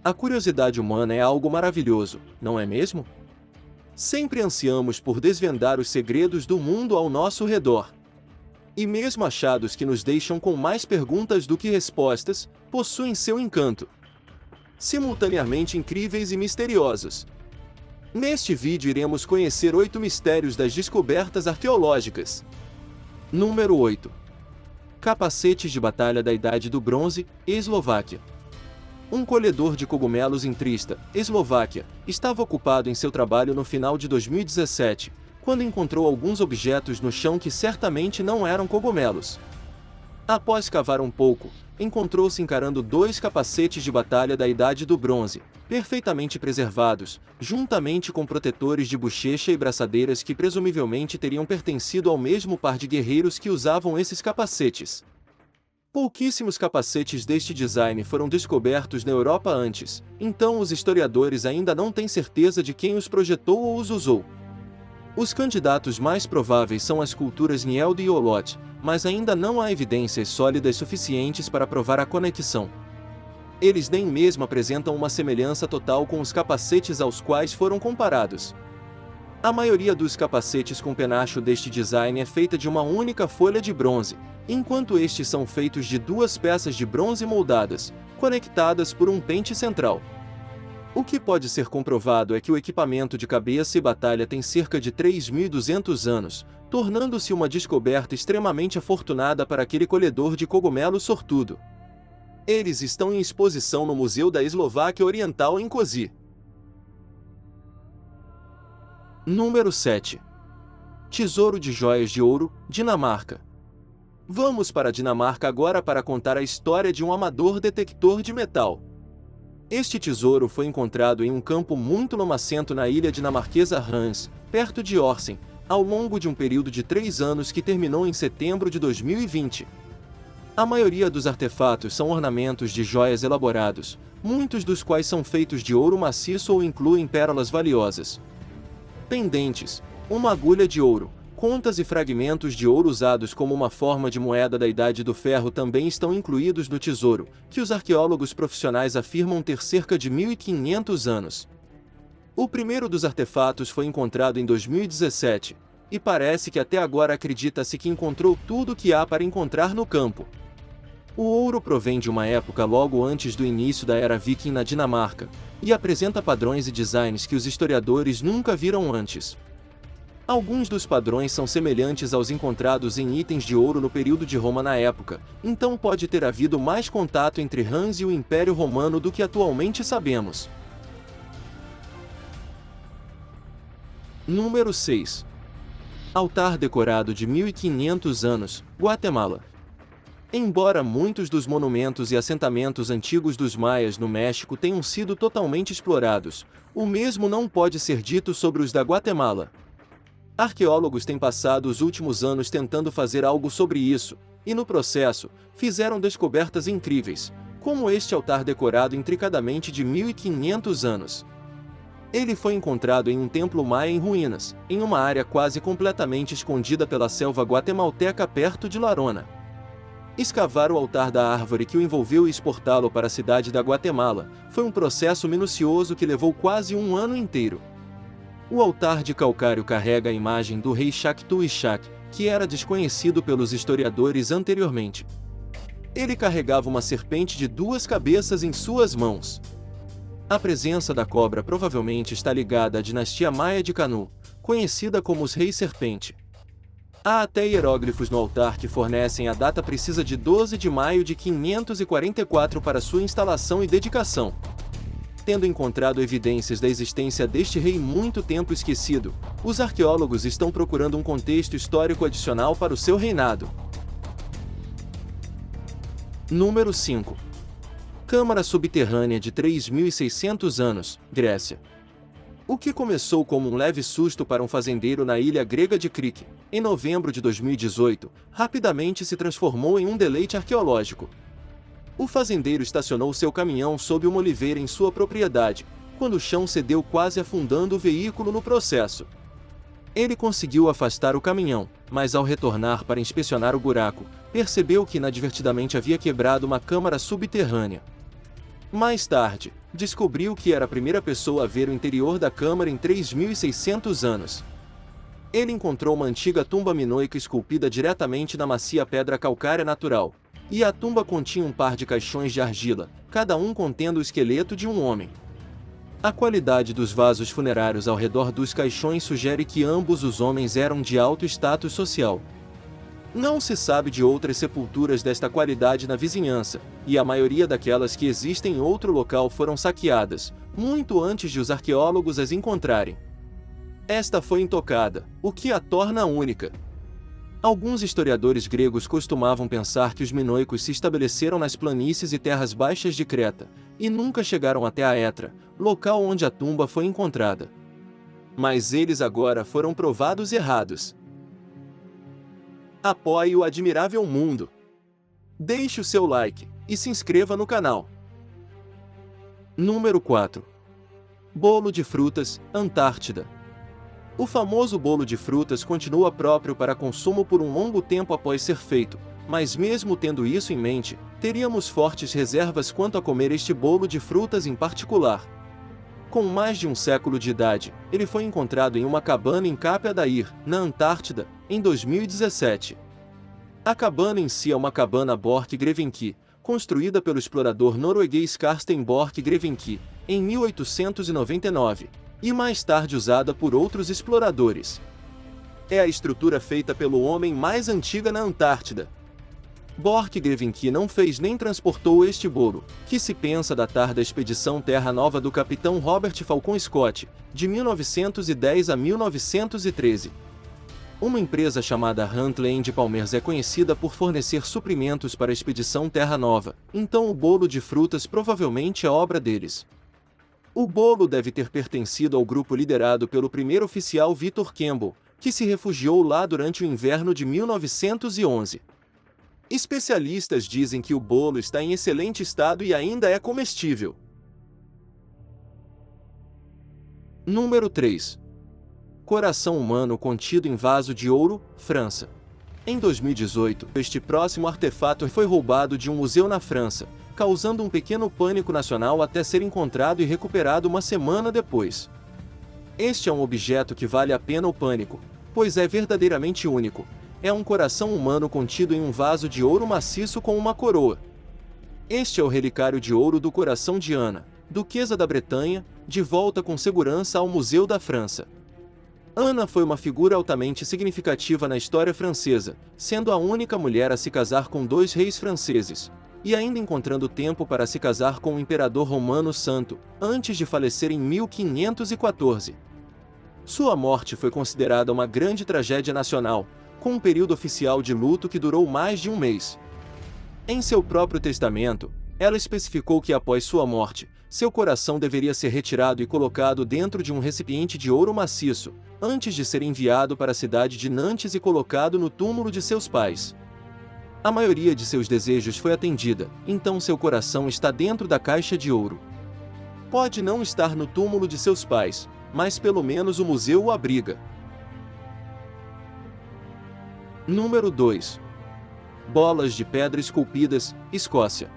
A curiosidade humana é algo maravilhoso, não é mesmo? Sempre ansiamos por desvendar os segredos do mundo ao nosso redor. E mesmo achados que nos deixam com mais perguntas do que respostas, possuem seu encanto. Simultaneamente incríveis e misteriosos. Neste vídeo iremos conhecer 8 mistérios das descobertas arqueológicas. Número 8. Capacetes de batalha da Idade do Bronze, Eslováquia. Um colhedor de cogumelos em Trista, Eslováquia, estava ocupado em seu trabalho no final de 2017, quando encontrou alguns objetos no chão que certamente não eram cogumelos. Após cavar um pouco, encontrou-se encarando 2 capacetes de batalha da Idade do Bronze, perfeitamente preservados, juntamente com protetores de bochecha e braçadeiras que presumivelmente teriam pertencido ao mesmo par de guerreiros que usavam esses capacetes. Pouquíssimos capacetes deste design foram descobertos na Europa antes, então os historiadores ainda não têm certeza de quem os projetou ou os usou. Os candidatos mais prováveis são as culturas Nielde e Olot, mas ainda não há evidências sólidas suficientes para provar a conexão. Eles nem mesmo apresentam uma semelhança total com os capacetes aos quais foram comparados. A maioria dos capacetes com penacho deste design é feita de uma única folha de bronze, enquanto estes são feitos de 2 peças de bronze moldadas, conectadas por um pente central. O que pode ser comprovado é que o equipamento de cabeça e batalha tem cerca de 3.200 anos, tornando-se uma descoberta extremamente afortunada para aquele colhedor de cogumelos sortudo. Eles estão em exposição no Museu da Eslováquia Oriental em Košice. Número 7. Tesouro de joias de ouro, Dinamarca. Vamos para a Dinamarca agora para contar a história de um amador detector de metal. Este tesouro foi encontrado em um campo muito lamacento na ilha dinamarquesa Hans, perto de Orsen, ao longo de um período de 3 anos que terminou em setembro de 2020. A maioria dos artefatos são ornamentos de joias elaborados, muitos dos quais são feitos de ouro maciço ou incluem pérolas valiosas. Pendentes, uma agulha de ouro, contas e fragmentos de ouro usados como uma forma de moeda da Idade do Ferro também estão incluídos no tesouro, que os arqueólogos profissionais afirmam ter cerca de 1.500 anos. O primeiro dos artefatos foi encontrado em 2017, e parece que até agora acredita-se que encontrou tudo o que há para encontrar no campo. O ouro provém de uma época logo antes do início da Era Viking na Dinamarca, e apresenta padrões e designs que os historiadores nunca viram antes. Alguns dos padrões são semelhantes aos encontrados em itens de ouro no período de Roma na época, então pode ter havido mais contato entre Hans e o Império Romano do que atualmente sabemos. Número 6. Altar decorado de 1.500 anos, Guatemala. Embora muitos dos monumentos e assentamentos antigos dos maias no México tenham sido totalmente explorados, o mesmo não pode ser dito sobre os da Guatemala. Arqueólogos têm passado os últimos anos tentando fazer algo sobre isso, e no processo, fizeram descobertas incríveis, como este altar decorado intricadamente de 1.500 anos. Ele foi encontrado em um templo maia em ruínas, em uma área quase completamente escondida pela selva guatemalteca perto de Larona. Escavar o altar da árvore que o envolveu e exportá-lo para a cidade da Guatemala foi um processo minucioso que levou quase um ano inteiro. O altar de calcário carrega a imagem do rei Shaktu-Ishak, que era desconhecido pelos historiadores anteriormente. Ele carregava uma serpente de 2 cabeças em suas mãos. A presença da cobra provavelmente está ligada à dinastia maia de Canu, conhecida como os Reis Serpente. Há até hieróglifos no altar que fornecem a data precisa de 12 de maio de 544 para sua instalação e dedicação. Tendo encontrado evidências da existência deste rei muito tempo esquecido, os arqueólogos estão procurando um contexto histórico adicional para o seu reinado. Número 5. Câmara subterrânea de 3.600 anos, Grécia. O que começou como um leve susto para um fazendeiro na ilha grega de Crike, em novembro de 2018, rapidamente se transformou em um deleite arqueológico. O fazendeiro estacionou seu caminhão sob uma oliveira em sua propriedade, quando o chão cedeu quase afundando o veículo no processo. Ele conseguiu afastar o caminhão, mas ao retornar para inspecionar o buraco, percebeu que inadvertidamente havia quebrado uma câmara subterrânea. Mais tarde, descobriu que era a primeira pessoa a ver o interior da câmara em 3.600 anos. Ele encontrou uma antiga tumba minoica esculpida diretamente na macia pedra calcária natural, e a tumba continha um par de caixões de argila, cada um contendo o esqueleto de um homem. A qualidade dos vasos funerários ao redor dos caixões sugere que ambos os homens eram de alto status social. Não se sabe de outras sepulturas desta qualidade na vizinhança, e a maioria daquelas que existem em outro local foram saqueadas, muito antes de os arqueólogos as encontrarem. Esta foi intocada, o que a torna única. Alguns historiadores gregos costumavam pensar que os minoicos se estabeleceram nas planícies e terras baixas de Creta, e nunca chegaram até a Etra, local onde a tumba foi encontrada. Mas eles agora foram provados errados. Apoie o admirável mundo. Deixe o seu like e se inscreva no canal. Número 4. Bolo de frutas, Antártida. O famoso bolo de frutas continua próprio para consumo por um longo tempo após ser feito, mas mesmo tendo isso em mente, teríamos fortes reservas quanto a comer este bolo de frutas em particular. Com mais de um século de idade, ele foi encontrado em uma cabana em Cape Adair, na Antártida, em 2017. A cabana em si é uma cabana Borch-Grevenki, construída pelo explorador norueguês Karsten Borch-Grevenki, em 1899, e mais tarde usada por outros exploradores. É a estrutura feita pelo homem mais antiga na Antártida. Borch-Grevenki não fez nem transportou este bolo, que se pensa datar da expedição Terra Nova do capitão Robert Falcon Scott, de 1910 a 1913. Uma empresa chamada Huntley and Palmers é conhecida por fornecer suprimentos para a expedição Terra Nova, então o bolo de frutas provavelmente é obra deles. O bolo deve ter pertencido ao grupo liderado pelo primeiro oficial Victor Campbell, que se refugiou lá durante o inverno de 1911. Especialistas dizem que o bolo está em excelente estado e ainda é comestível. Número 3. Coração humano contido em vaso de ouro, França. Em 2018, este próximo artefato foi roubado de um museu na França, causando um pequeno pânico nacional até ser encontrado e recuperado uma semana depois. Este é um objeto que vale a pena o pânico, pois é verdadeiramente único. É um coração humano contido em um vaso de ouro maciço com uma coroa. Este é o relicário de ouro do coração de Ana, duquesa da Bretanha, de volta com segurança ao Museu da França. Ana foi uma figura altamente significativa na história francesa, sendo a única mulher a se casar com 2 reis franceses, e ainda encontrando tempo para se casar com o imperador romano Santo, antes de falecer em 1514. Sua morte foi considerada uma grande tragédia nacional, com um período oficial de luto que durou mais de um mês. Em seu próprio testamento, ela especificou que após sua morte, seu coração deveria ser retirado e colocado dentro de um recipiente de ouro maciço, antes de ser enviado para a cidade de Nantes e colocado no túmulo de seus pais. A maioria de seus desejos foi atendida, então seu coração está dentro da caixa de ouro. Pode não estar no túmulo de seus pais, mas pelo menos o museu o abriga. Número 2. Bolas de pedra esculpidas, Escócia.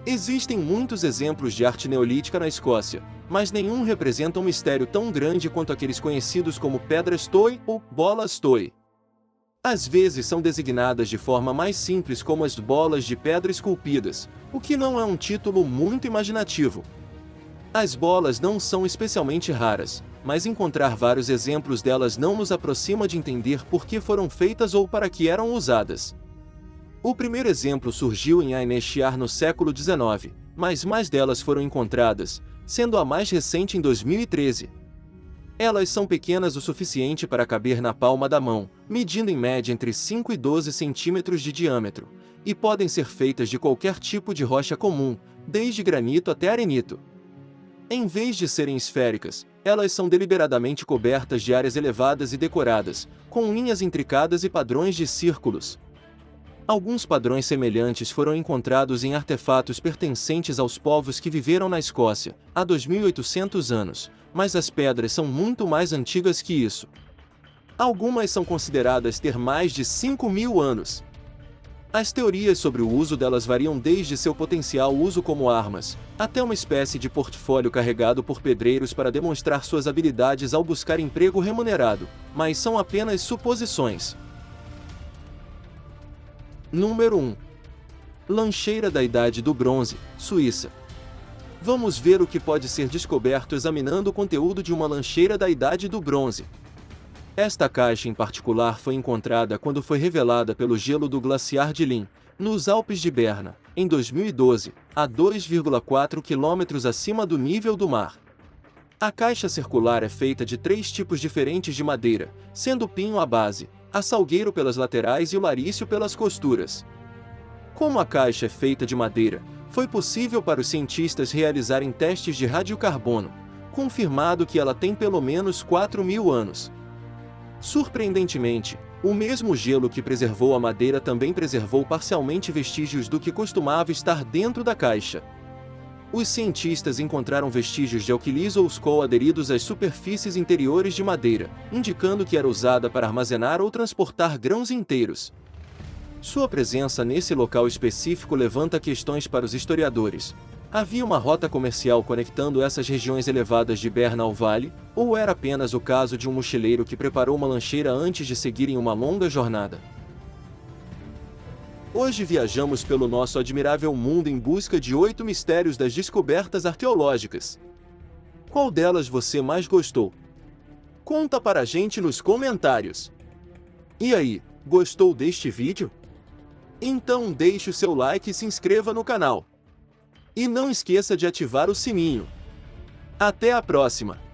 Existem muitos exemplos de arte neolítica na Escócia, mas nenhum representa um mistério tão grande quanto aqueles conhecidos como pedras Toy ou bolas Toy. Às vezes são designadas de forma mais simples como as bolas de pedra esculpidas, o que não é um título muito imaginativo. As bolas não são especialmente raras, mas encontrar vários exemplos delas não nos aproxima de entender por que foram feitas ou para que eram usadas. O primeiro exemplo surgiu em Ain-e-Shiar no século XIX, mas mais delas foram encontradas, sendo a mais recente em 2013. Elas são pequenas o suficiente para caber na palma da mão, medindo em média entre 5 e 12 centímetros de diâmetro, e podem ser feitas de qualquer tipo de rocha comum, desde granito até arenito. Em vez de serem esféricas, elas são deliberadamente cobertas de áreas elevadas e decoradas, com linhas intricadas e padrões de círculos. Alguns padrões semelhantes foram encontrados em artefatos pertencentes aos povos que viveram na Escócia, há 2.800 anos, mas as pedras são muito mais antigas que isso. Algumas são consideradas ter mais de 5.000 anos. As teorias sobre o uso delas variam desde seu potencial uso como armas, até uma espécie de portfólio carregado por pedreiros para demonstrar suas habilidades ao buscar emprego remunerado, mas são apenas suposições. Número 1. Lancheira da Idade do Bronze, Suíça. Vamos ver o que pode ser descoberto examinando o conteúdo de uma lancheira da Idade do Bronze. Esta caixa em particular foi encontrada quando foi revelada pelo gelo do glaciar de Lin, nos Alpes de Berna, em 2012, a 2,4 km acima do nível do mar. A caixa circular é feita de 3 tipos diferentes de madeira, sendo o pinho a base, a salgueiro pelas laterais e o larício pelas costuras. Como a caixa é feita de madeira, foi possível para os cientistas realizarem testes de radiocarbono, confirmado que ela tem pelo menos 4.000 anos. Surpreendentemente, o mesmo gelo que preservou a madeira também preservou parcialmente vestígios do que costumava estar dentro da caixa. Os cientistas encontraram vestígios de alquilis ou escol aderidos às superfícies interiores de madeira, indicando que era usada para armazenar ou transportar grãos inteiros. Sua presença nesse local específico levanta questões para os historiadores. Havia uma rota comercial conectando essas regiões elevadas de Berna ao vale, ou era apenas o caso de um mochileiro que preparou uma lancheira antes de seguirem uma longa jornada? Hoje viajamos pelo nosso admirável mundo em busca de 8 mistérios das descobertas arqueológicas. Qual delas você mais gostou? Conta para a gente nos comentários. E aí, gostou deste vídeo? Então deixe o seu like e se inscreva no canal. E não esqueça de ativar o sininho. Até a próxima!